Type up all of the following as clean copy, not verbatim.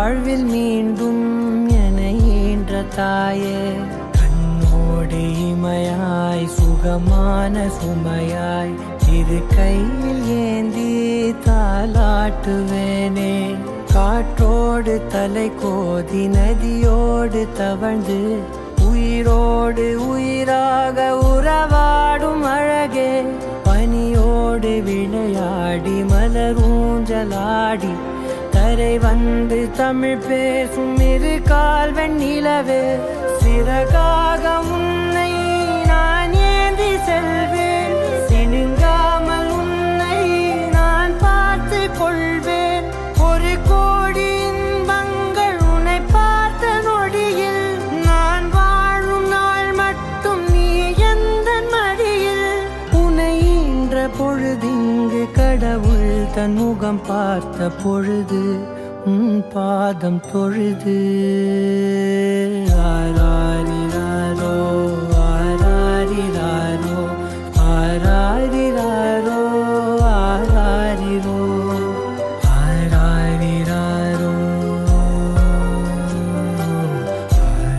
வாழ்வில் மீண்டும் என ஈன்ற தாயே, கண்ணோடு இமையாய் சுகமான சுமையாய் இரு கையில் ஏந்தி தாலாட்டுவேனே. காற்றோடு தலை கோதி நதியோடு தவழ்ந்து உயிரோடு உயிராக உறவாடும் அழகே, பனியோடு விளையாடி மலரூஞ்சலாடி கரை வந்து தமிழ் பேசும் இரு கால் வெண்ணிலவே, சிறகாக உன்னை நான் ஏந்தி செல்வேன், சினுங்காமல் உன்னை நான் பார்த்து கொள்வேன். ஒரு கோடி இன்பங்கள் உன்னை பார்த்த நொடியில், நான் வாழும் நாள் மட்டும் நீ எந்த மடியில். உன்னை ஈன்ற பொழுதிங்கு கடவுள் தன் முகம் பார்த்த பொழுது உன் பாதம் தொழுது. ஆராரிராரோ ஆராரிராரோ ஆராரிராரோ ஆராரிரோ ஆராரிராரோ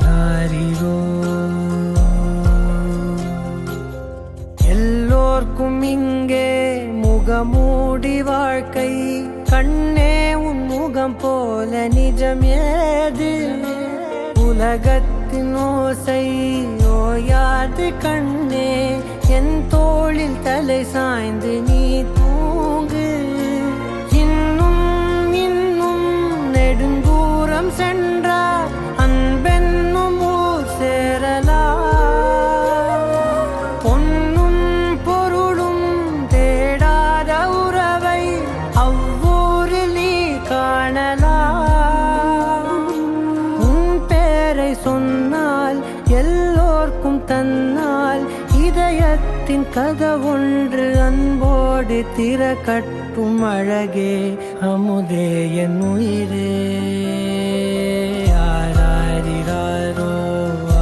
ஆராரிரோ. எல்லோர்க்கும் இங்கே முகமூடி வாழ்க்கை, கண்ணே உன் முகம் போல நிஜம் ஏது. உலகத்தின் ஓசை ஓயாது கண்ணே, என் தோளில் தலை சாய்ந்து நீ தூங்கு. இன்னும் இன்னும் நெடுந்தூரம் சென்றார் அன்பென்னும் ஊர் சேரலாம். பொன்னும் பொருளும் தேடாத உறவை அவ்வூரில் நீ காணலாம். உன் பேரை சொன்னால் எல்லோர்க்கும் தன்னால் இதயத்தின் கதவொன்று அன்போடு திறக்கட்டும் அழகே, அமுதே என் உயிரே. ஆராரிராரோ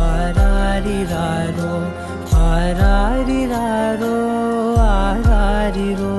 ஆராரிராரோ ஆராரிராரோ ஆராரிரோ.